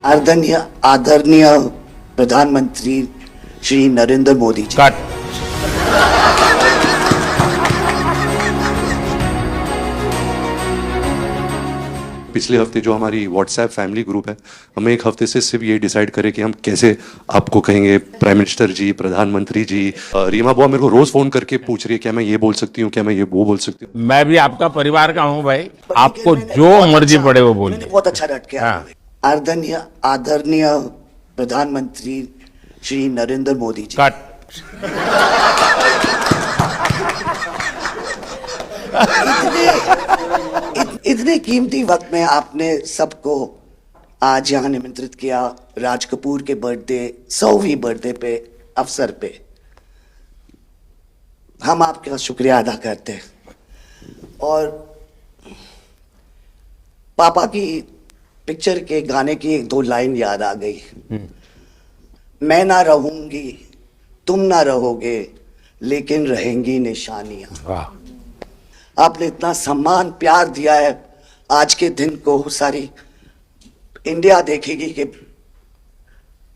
आदरणीय आदरणीय प्रधानमंत्री श्री नरेंद्र मोदी जी। कट। पिछले हफ्ते जो हमारी व्हाट्सएप फैमिली ग्रुप है, हमें एक हफ्ते से सिर्फ ये डिसाइड करें कि हम कैसे आपको कहेंगे प्राइम मिनिस्टर जी, प्रधानमंत्री जी। रीमा बुआ मेरे को रोज फोन करके पूछ रही है क्या मैं ये बोल सकती हूँ, क्या मैं ये वो बोल सकती हूँ। मैं भी आपका परिवार का हूँ भाई, आपको जो मर्जी पड़े वो बोलिए। बहुत अच्छा रट के हाँ। आदरणीय आदरणीय प्रधानमंत्री श्री नरेंद्र मोदी जी। कट। इतने कीमती वक्त में आपने सबको आज यहाँ निमंत्रित किया राज कपूर के बर्थडे 100वीं बर्थडे पे अवसर पे। हम आपका शुक्रिया अदा करते हैं। और पापा की पिक्चर के गाने की एक दो लाइन याद आ गई। मैं ना रहूंगी, तुम ना रहोगे, लेकिन रहेंगी निशानियां। वाह। आपने इतना सम्मान प्यार दिया है, आज के दिन को सारी इंडिया देखेगी कि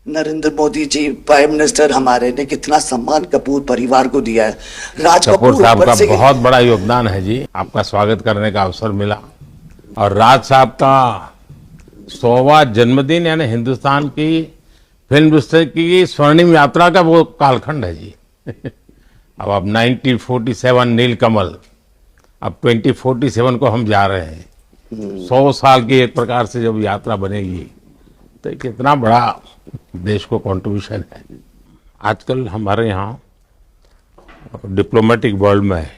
नरेंद्र मोदी जी प्राइम मिनिस्टर हमारे ने कितना सम्मान कपूर परिवार को दिया है। राज कपूर साहब का से बहुत बड़ा योगदान है जी, आपका स्वागत करने का अवसर मिला। और राज साहब का 100वां जन्मदिन यानी हिंदुस्तान की फिल्म इंडस्ट्री की स्वर्णिम यात्रा का वो कालखंड है जी। अब 1947 नीलकमल, अब 2047 को हम जा रहे हैं। 100 साल की एक प्रकार से जब यात्रा बनेगी तो कितना बड़ा देश को कंट्रीब्यूशन है। आजकल हमारे यहाँ डिप्लोमेटिक वर्ल्ड में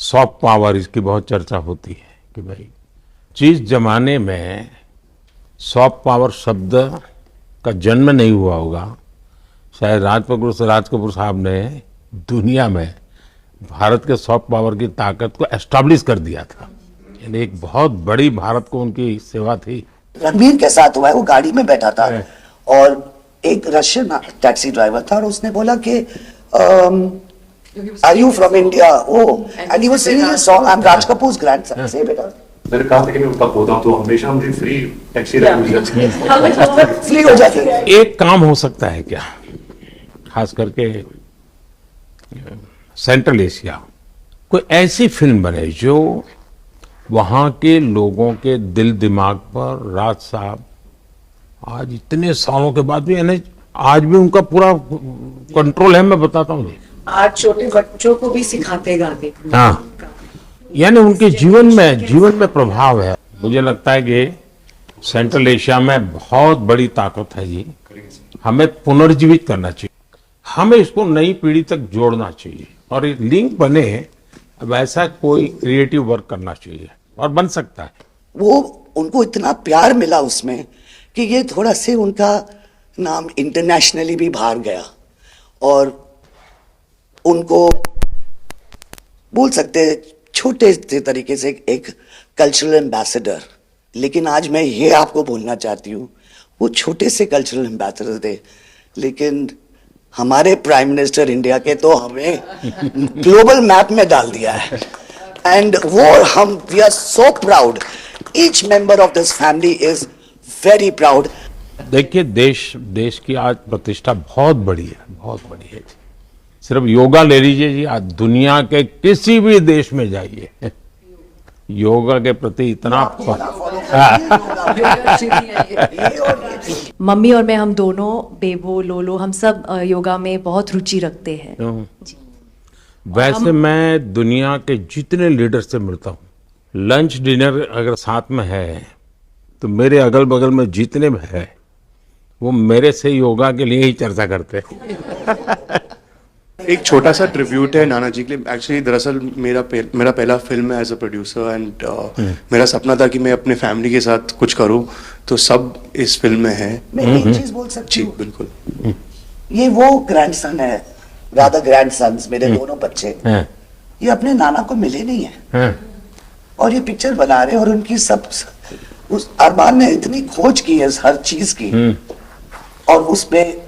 सॉफ्ट पावर इसकी बहुत चर्चा होती है कि भाई जिस जमाने में सॉफ्ट पावर शब्द का जन्म नहीं हुआ होगा, शायद राज कपूर साहब ने दुनिया में भारत के सॉफ्ट पावर की ताकत को एस्टैब्लिश कर दिया था। यानी एक बहुत बड़ी भारत को उनकी सेवा थी। रणबीर के साथ हुआ है, वो गाड़ी में बैठा था और एक रशियन टैक्सी ड्राइवर था और उसने बोला कि are you from India? Oh, and he was singing a song, I am Raj Kapoor's grandson. से बेटा मैंने कहा था कि मैं उनका पोता हूं तो हमेशा मुझे फ्री टैक्सी फ्री हो जाती है। एक काम हो सकता है क्या, खास करके सेंट्रल एशिया, कोई ऐसी फिल्म बने जो वहां के लोगों के दिल दिमाग पर राज साहब आज इतने सालों के बाद भी यानी आज भी उनका पूरा कंट्रोल है। मैं बताता हूँ, आज छोटे बच्चों को भी सिखाते गाते। हाँ, यानी उनके जीवन में प्रभाव है। मुझे लगता है कि सेंट्रल एशिया में बहुत बड़ी ताकत है जी। हमें पुनर्जीवित करना चाहिए, हमें इसको नई पीढ़ी तक जोड़ना चाहिए और एक लिंक बने। अब ऐसा कोई क्रिएटिव वर्क करना चाहिए और बन सकता है। वो उनको इतना प्यार मिला उसमें कि ये थोड़ा से उनका नाम इंटरनेशनली भी बाहर गया और उनको बोल सकते हैं छोटे से तरीके से एक कल्चरल एम्बेसडर। लेकिन आज मैं ये आपको बोलना चाहती हूँ, वो छोटे से कल्चरल एम्बेसडर थे, लेकिन हमारे प्राइम मिनिस्टर इंडिया के तो हमें ग्लोबल मैप में डाल दिया है। एंड वो हम we are so proud, each member of this family is very proud. देखिए देश की आज प्रतिष्ठा बहुत बड़ी है, बहुत बड़ी है। सिर्फ योगा ले लीजिए जी, आज दुनिया के किसी भी देश में जाइए, योगा के प्रति इतना मम्मी और मैं, हम दोनों, बेबो लोलो, हम सब योगा में बहुत रुचि रखते हैं। वैसे मैं दुनिया के जितने लीडर से मिलता हूँ, लंच डिनर अगर साथ में है तो मेरे अगल बगल में जितने भी है वो मेरे से योगा के लिए ही चर्चा करते हैं। एक छोटा सा ट्रिब्यूट है नाना जी के लिए। एक्चुअली दरअसल मेरा पहला फिल्म है एज अ प्रोड्यूसर एंड मेरा सपना था कि मैं अपने फैमिली के साथ कुछ करूं, तो सब इस फिल्म में है। मैं एक चीज बोल सकती जी हूँ, बिल्कुल। ये वो ग्रैंडसन है, राधा ग्रैंडसन्स मेरे दोनों बच्चे, ये अपने नाना को मिले नहीं है और ये पिक्चर बना रहे हैं और उनकी सब उस अरमान ने इतनी खोज की है हर चीज की और उसमें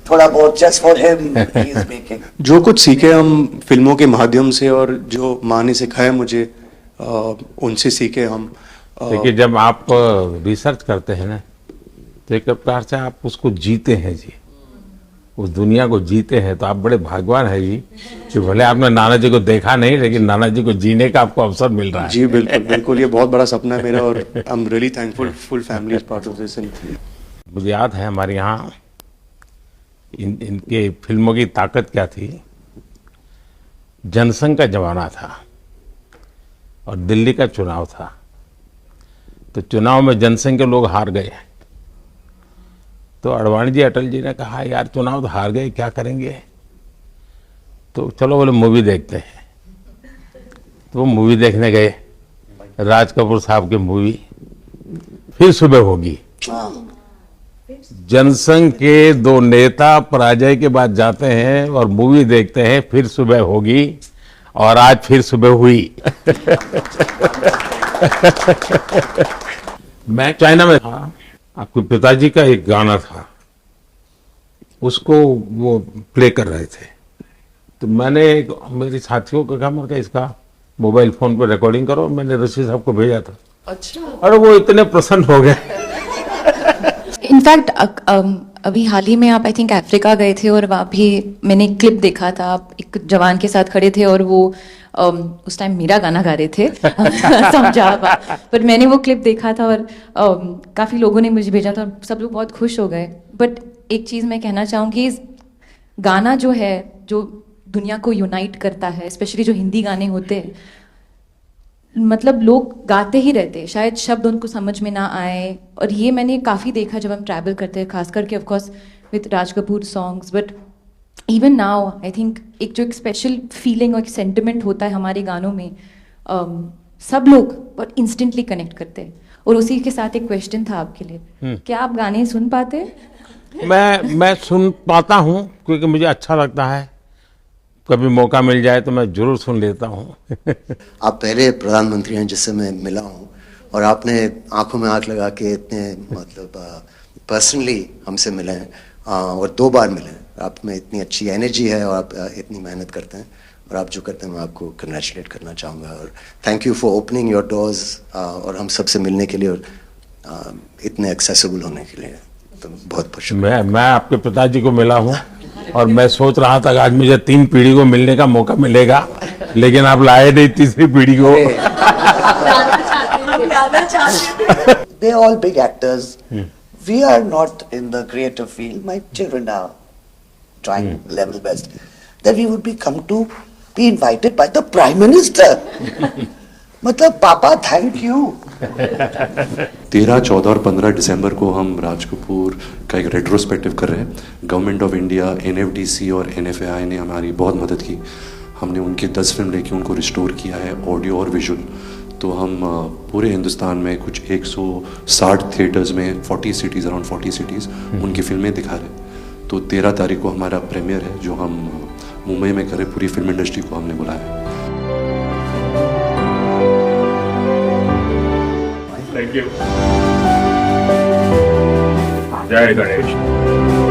थोड़ा बहुत just for him he is making. जो कुछ सीखे हम फिल्मों के माध्यम से और जो माँ ने सिखाया मुझे उनसे सीखे हम। देखिए जब आप रिसर्च करते हैं ना तो एक प्रकार से आप उसको जीते हैं जी, उस दुनिया को जीते हैं। तो आप बड़े भाग्यवान हैं जी कि भले आपने नाना जी को देखा नहीं, लेकिन नाना जी को जीने का आपको अवसर मिल रहा है। जी बिल्कुल बिल्कुल, ये बहुत बड़ा सपना है मेरा और I am really thankful, full family is part of this. मुझे याद है हमारे यहाँ इनके फिल्मों की ताकत क्या थी। जनसंघ का जमाना था और दिल्ली का चुनाव था, तो चुनाव में जनसंघ के लोग हार गए। तो अडवाणी जी, अटल जी ने कहा यार चुनाव तो हार गए, क्या करेंगे, तो चलो बोले मूवी देखते हैं। तो वो मूवी देखने गए, राज कपूर साहब की मूवी फिर सुबह होगी। जनसंघ के दो नेता पराजय के बाद जाते हैं और मूवी देखते हैं फिर सुबह होगी, और आज फिर सुबह हुई। मैं चाइना में था, आपके पिताजी का एक गाना था, उसको वो प्ले कर रहे थे। तो मैंने मेरे साथियों को कहा, मैं इसका मोबाइल फोन पर रिकॉर्डिंग करो। मैंने ऋषि साहब को भेजा था। अच्छा। और वो इतने प्रसन्न हो गए। इनफैक्ट अभी हाल ही में आप आई थिंक अफ्रीका गए थे और वहाँ भी मैंने एक क्लिप देखा था, आप एक जवान के साथ खड़े थे और वो उस टाइम मेरा गाना गा रहे थे। समझा, पर मैंने वो क्लिप देखा था और काफ़ी लोगों ने मुझे भेजा था और सब लोग बहुत खुश हो गए। बट एक चीज़ मैं कहना चाहूँगी, गाना जो है जो दुनिया को यूनाइट करता है, स्पेशली जो हिंदी गाने होते हैं, मतलब लोग गाते ही रहते हैं, शायद शब्द उनको समझ में ना आए। और ये मैंने काफ़ी देखा जब हम ट्रैवल करते हैं, खास करके of course with Raj Kapoor songs, but even now I think एक जो एक स्पेशल फीलिंग और एक सेंटिमेंट होता है हमारे गानों में, सब लोग बहुत इंस्टेंटली कनेक्ट करते हैं। और उसी के साथ एक क्वेश्चन था आपके लिए, क्या आप गाने सुन पाते हैं? मैं सुन पाता हूँ, क्योंकि मुझे अच्छा लगता है। कभी मौका मिल जाए तो मैं जरूर सुन लेता हूँ। आप पहले प्रधानमंत्री हैं जिससे मैं मिला हूँ, और आपने आंखों में आंख लगा के इतने मतलब पर्सनली हमसे मिले हैं, और 2 बार मिले हैं। आप में इतनी अच्छी एनर्जी है और आप इतनी मेहनत करते हैं, और आप जो करते हैं मैं आपको कंग्रेचुलेट करना चाहूँगा। और thank you for opening your doors, और हम सबसे मिलने के लिए और इतने एक्सेसिबल होने के लिए, तो बहुत खुश हूँ। मैं आपके पिताजी को मिला हूँ, और मैं सोच रहा था कि आज मुझे 3 पीढ़ी को मिलने का मौका मिलेगा, लेकिन आप लाए नहीं तीसरी पीढ़ी को। They're all big actors. We are not in the creative field. My children are trying level best. That we would be invited by the Prime Minister. मतलब पापा थैंक यू। 13, 14 और 15 दिसंबर को हम राज कपूर का एक रेट्रोस्पेक्टिव कर रहे हैं। गवर्नमेंट ऑफ इंडिया, NFDC और NFAI ने हमारी बहुत मदद की। हमने उनके 10 फिल्म लेके उनको रिस्टोर किया है, ऑडियो और विजुअल। तो हम पूरे हिंदुस्तान में कुछ 160 थिएटर्स में 40 सिटीज़, अराउंड 40 सिटीज़ उनकी फिल्में दिखा रहे हैं। तो 13 तारीख को हमारा प्रीमियर है, जो हम मुंबई में करें। पूरी फिल्म इंडस्ट्री को हमने बुलाया है। Thank you. Jai Ganesh.